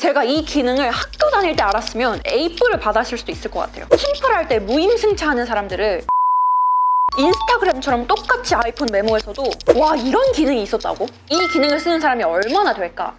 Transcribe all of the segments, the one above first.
제가 이 기능을 학교 다닐 때 알았으면 A뿔을 받았을 수도 있을 것 같아요. 팀플할 때 무임승차하는 사람들을 인스타그램처럼 똑같이 아이폰 메모에서도 와, 이런 기능이 있었다고? 이 기능을 쓰는 사람이 얼마나 될까?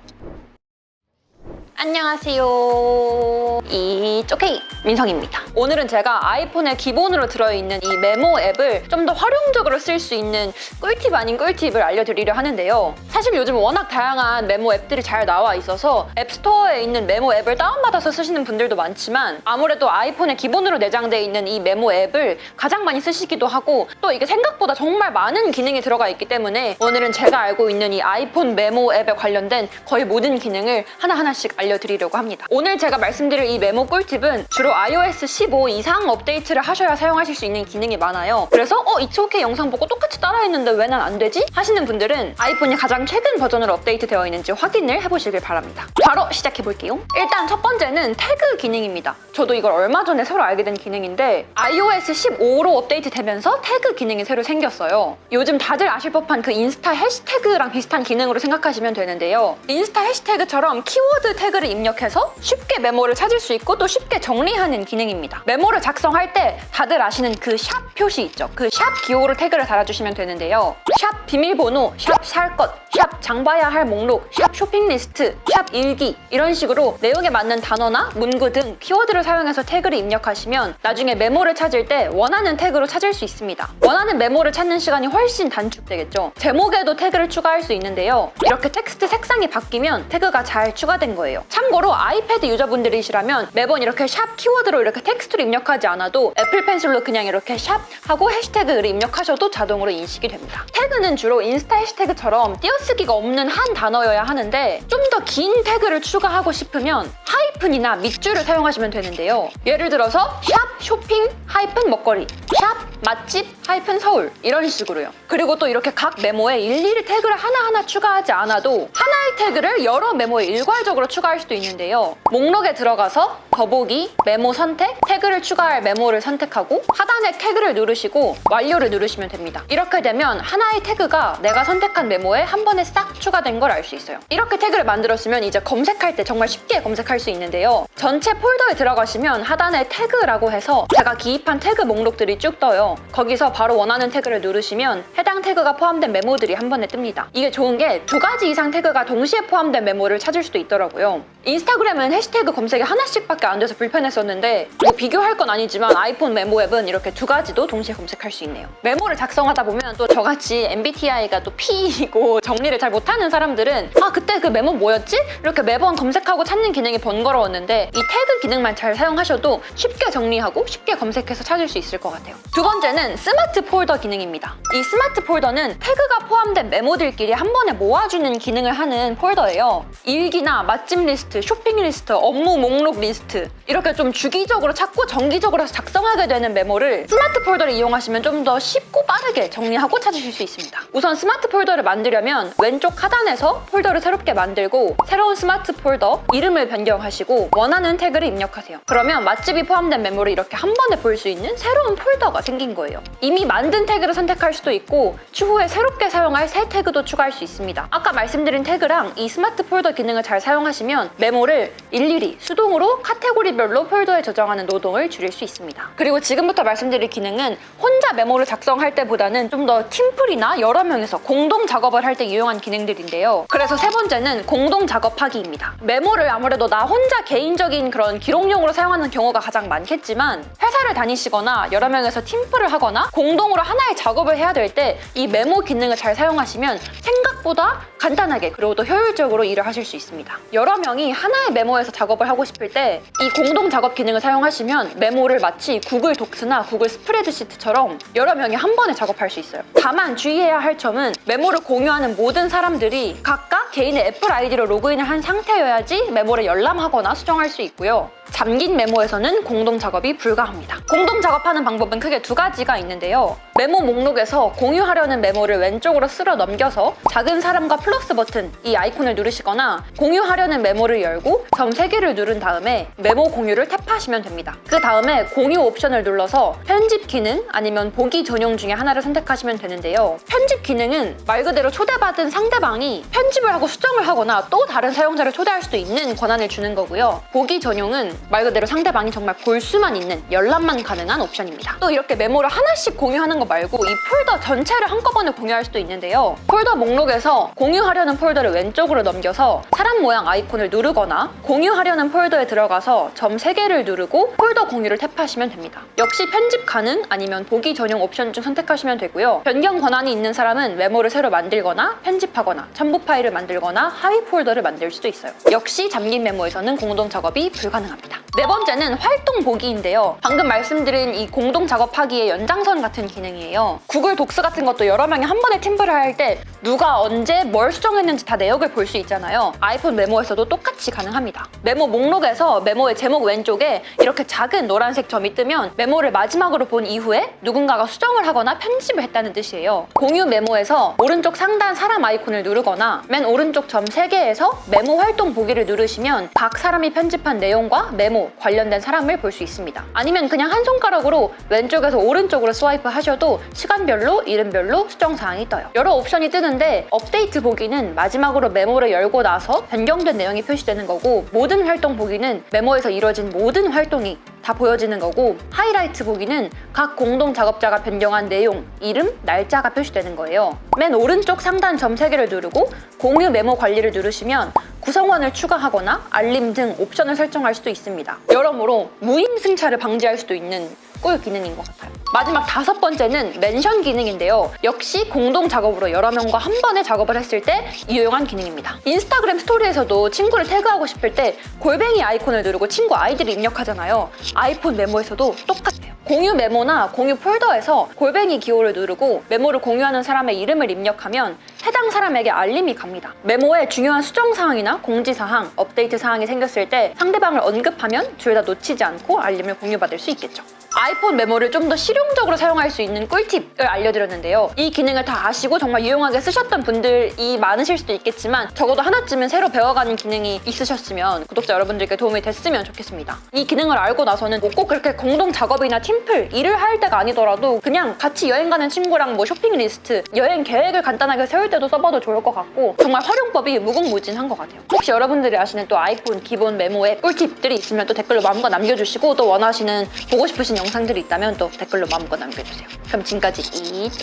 안녕하세요. 이쪽이 민성입니다. 오늘은 제가 아이폰에 기본으로 들어있는 이 메모 앱을 좀 더 활용적으로 쓸 수 있는 꿀팁 아닌 꿀팁을 알려드리려 하는데요. 사실 요즘 워낙 다양한 메모 앱들이 잘 나와 있어서 앱스토어에 있는 메모 앱을 다운받아서 쓰시는 분들도 많지만 아무래도 아이폰에 기본으로 내장되어 있는 이 메모 앱을 가장 많이 쓰시기도 하고 또 이게 생각보다 정말 많은 기능이 들어가 있기 때문에 오늘은 제가 알고 있는 이 아이폰 메모 앱에 관련된 거의 모든 기능을 하나하나씩 알려드리려고 합니다. 오늘 제가 말씀드릴 이 메모 꿀팁은 주로 iOS 15 이상 업데이트를 하셔야 사용하실 수 있는 기능이 많아요. 그래서 이초케 영상 보고 똑같이 따라했는데 왜 난 안 되지? 하시는 분들은 아이폰이 가장 최근 버전으로 업데이트되어 있는지 확인을 해보시길 바랍니다. 바로 시작해볼게요. 일단 첫 번째는 태그 기능입니다. 저도 이걸 얼마 전에 새로 알게 된 기능인데 iOS 15로 업데이트되면서 태그 기능이 새로 생겼어요. 요즘 다들 아실 법한 그 인스타 해시태그랑 비슷한 기능으로 생각하시면 되는데요. 인스타 해시태그처럼 키워드 태그를 입력해서 쉽게 메모를 찾을 수 있고 또 쉽게 정리하는 기능입니다. 메모를 작성할 때 다들 아시는 그 샵 표시 있죠? 그 샵 기호로 태그를 달아주시면 되는데요. 샵 비밀번호, 샵 살 것, 샵 장봐야 할 목록, 샵 쇼핑 리스트, 샵 일기 이런 식으로 내용에 맞는 단어나 문구 등 키워드를 사용해서 태그를 입력하시면 나중에 메모를 찾을 때 원하는 태그로 찾을 수 있습니다. 원하는 메모를 찾는 시간이 훨씬 단축되겠죠. 제목에도 태그를 추가할 수 있는데요. 이렇게 텍스트 색상이 바뀌면 태그가 잘 추가된 거예요. 참고로 아이패드 유저분들이시라면 매번 이렇게 샵 키워드로 이렇게 텍스트를 입력하지 않아도 애플 펜슬로 그냥 이렇게 샵 하고 해시태그를 입력하셔도 자동으로 인식이 됩니다. 태그는 주로 인스타 해시태그처럼 띄어쓰기가 없는 한 단어여야 하는데 좀 더 긴 태그를 추가하고 싶으면 하이픈이나 밑줄을 사용하시면 되는데요. 예를 들어서 샵 쇼핑 하이픈 먹거리, 샵 맛집 하이픈 서울 이런 식으로요. 그리고 또 이렇게 각 메모에 일일이 태그를 하나하나 추가하지 않아도 하나의 태그를 여러 메모에 일괄적으로 추가할 수도 있는데요. 목록에 들어가서 더보기, 메모 선택, 태그를 추가할 메모를 선택하고 하단에 태그를 누르시고 완료를 누르시면 됩니다. 이렇게 되면 하나의 태그가 내가 선택한 메모에 한 번에 싹 추가된 걸 알 수 있어요. 이렇게 태그를 만들었으면 이제 검색할 때 정말 쉽게 검색할 수 있는데요. 전체 폴더에 들어가시면 하단에 태그라고 해서 제가 기입한 태그 목록들이 쭉 떠요. 거기서 바로 원하는 태그를 누르시면 해당 태그가 포함된 메모들이 한 번에 뜹니다. 이게 좋은 게 2가지 이상 태그가 동시에 포함된 메모를 찾을 수도 있더라고요. 인스타그램은 해시태그 검색이 하나씩밖에 안 돼서 불편했었는데 뭐 비교할 건 아니지만 아이폰 메모 앱은 이렇게 2가지도 동시에 검색할 수 있네요. 메모를 작성하다 보면 또 저같이 MBTI가 또 P이고 정리를 잘 못하는 사람들은 그때 그 메모 뭐였지? 이렇게 매번 검색하고 찾는 기능이 번거로웠는데 이 태그 기능만 잘 사용하셔도 쉽게 정리하고 쉽게 검색해서 찾을 수 있을 것 같아요. 두 번째는 스마트 폴더 기능입니다. 이 스마트 폴더는 태그가 포함된 메모들끼리 한 번에 모아주는 기능을 하는 폴더예요. 일기나 맛집 리스트, 쇼핑 리스트, 업무 목록 리스트 이렇게 좀 주기적으로 찾고 정기적으로 작성하게 되는 메모를 스마트 폴더를 이용하시면 좀 더 쉽고 빠르게 정리하고 찾으실 수 있습니다. 우선 스마트 폴더를 만들려면 왼쪽 하단에서 폴더를 새롭게 만들고 새로운 스마트 폴더 이름을 변경하시고 원하는 태그를 입력하세요. 그러면 맛집이 포함된 메모를 이렇게 한 번에 볼 수 있는 새로운 폴더가 생긴 거예요. 이미 만든 태그를 선택할 수도 있고 추후에 새롭게 사용할 새 태그도 추가할 수 있습니다. 아까 말씀드린 태그랑 이 스마트 폴더 기능을 잘 사용하시면 메모를 일일이 수동으로 카테고리별로 폴더에 저장하는 노동을 줄일 수 있습니다. 그리고 지금부터 말씀드릴 기능은 혼자 메모를 작성할 때보다는 좀 더 팀플이나 여러 명이서 공동 작업을 할 때 유용한 기능들인데요. 그래서 세 번째는 공동 작업하기입니다. 메모를 아무래도 나 혼자 개인적인 그런 기록용으로 사용하는 경우가 가장 많겠지만 회사를 다니시거나 여러 명에서 팀플을 하거나 공동으로 하나의 작업을 해야 될 때 이 메모 기능을 잘 사용하시면 생각보다 간단하게 그리고 또 효율적으로 일을 하실 수 있습니다. 여러 명이 하나의 메모에서 작업을 하고 싶을 때 이 공동 작업 기능을 사용하시면 메모를 마치 구글 독스나 구글 스프레드시트처럼 여러 명이 한 번에 작업할 수 있어요. 다만 주의해야 할 점은 메모를 공유하는 모든 사람들이 각각 개인의 애플 아이디로 로그인을 한 상태여야지 메모를 열람하거나 수정할 수 있고요. 잠긴 메모에서는 공동 작업이 불가합니다. 공동 작업하는 방법은 크게 두 가지가 있는데요. 메모 목록에서 공유하려는 메모를 왼쪽으로 쓸어 넘겨서 작은 사람과 플러스 버튼, 이 아이콘을 누르시거나 공유하려는 메모를 열고 점 3개를 누른 다음에 메모 공유를 탭하시면 됩니다. 그 다음에 공유 옵션을 눌러서 편집 기능 아니면 보기 전용 중에 하나를 선택하시면 되는데요. 편집 기능은 말 그대로 초대받은 상대방이 편집을 하고 수정을 하거나 또 다른 사용자를 초대할 수도 있는 권한을 주는 거고요. 보기 전용은 말 그대로 상대방이 정말 볼 수만 있는 열람만 가능한 옵션입니다. 또 이렇게 메모를 하나씩 공유하는 거 말고 이 폴더 전체를 한꺼번에 공유할 수도 있는데요. 폴더 목록에서 공유하려는 폴더를 왼쪽으로 넘겨서 사람 모양 아이콘을 누르거나 공유하려는 폴더에 들어가서 점 3개를 누르고 폴더 공유를 탭하시면 됩니다. 역시 편집 가능 아니면 보기 전용 옵션 중 선택하시면 되고요. 변경 권한이 있는 사람은 메모를 새로 만들거나 편집하거나 첨부 파일을 만들거나 하위 폴더를 만들 수도 있어요. 역시 잠긴 메모에서는 공동 작업이 불가능합니다. 네 번째는 활동 보기인데요. 방금 말씀드린 이 공동 작업하기의 연장선 같은 기능이에요. 구글 독스 같은 것도 여러 명이 한 번에 팀플을 할 때 누가 언제 뭘 수정했는지 다 내역을 볼 수 있잖아요. 아이폰 메모에서도 똑같이 가능합니다. 메모 목록에서 메모의 제목 왼쪽에 이렇게 작은 노란색 점이 뜨면 메모를 마지막으로 본 이후에 누군가가 수정을 하거나 편집을 했다는 뜻이에요. 공유 메모에서 오른쪽 상단 사람 아이콘을 누르거나 맨 오른쪽 점 3개에서 메모 활동 보기를 누르시면 각 사람이 편집한 내용과 메모 관련된 사람을 볼 수 있습니다. 아니면 그냥 한 손가락으로 왼쪽에서 오른쪽으로 스와이프 하셔도 시간별로, 이름별로 수정 사항이 떠요. 여러 옵션이 뜨는데 업데이트 보기는 마지막으로 메모를 열고 나서 변경된 내용이 표시되는 거고, 모든 활동 보기는 메모에서 이루어진 모든 활동이 다 보여지는 거고, 하이라이트 보기는 각 공동 작업자가 변경한 내용, 이름, 날짜가 표시되는 거예요. 맨 오른쪽 상단 점 3개를 누르고 공유 메모 관리를 누르시면 구성원을 추가하거나 알림 등 옵션을 설정할 수도 있습니다. 여러모로 무임승차를 방지할 수도 있는 꿀 기능인 것 같아요. 마지막 5번째는 멘션 기능인데요. 역시 공동 작업으로 여러 명과 한 번에 작업을 했을 때 유용한 기능입니다. 인스타그램 스토리에서도 친구를 태그하고 싶을 때 골뱅이 아이콘을 누르고 친구 아이디를 입력하잖아요. 아이폰 메모에서도 똑같아요. 공유 메모나 공유 폴더에서 골뱅이 기호를 누르고 메모를 공유하는 사람의 이름을 입력하면 해당 사람에게 알림이 갑니다. 메모에 중요한 수정 사항이나 공지 사항, 업데이트 사항이 생겼을 때 상대방을 언급하면 둘 다 놓치지 않고 알림을 공유받을 수 있겠죠. 아이폰 메모를 좀 더 실용적으로 사용할 수 있는 꿀팁을 알려드렸는데요. 이 기능을 다 아시고 정말 유용하게 쓰셨던 분들이 많으실 수도 있겠지만 적어도 하나쯤은 새로 배워가는 기능이 있으셨으면 구독자 여러분들께 도움이 됐으면 좋겠습니다. 이 기능을 알고 나서는 꼭 그렇게 공동 작업이나 팀플, 일을 할 때가 아니더라도 그냥 같이 여행 가는 친구랑 뭐 쇼핑 리스트, 여행 계획을 간단하게 세울 때도 써봐도 좋을 것 같고 정말 활용법이 무궁무진한 것 같아요. 혹시 여러분들이 아시는 또 아이폰 기본 메모의 꿀팁들이 있으면 또 댓글로 마음껏 남겨주시고, 또 원하시는 보고 싶으신 영상들이 있다면 또 댓글로 마음껏 남겨주세요. 그럼 지금까지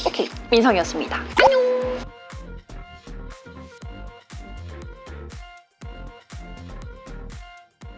오케이 민성이었습니다. 안녕.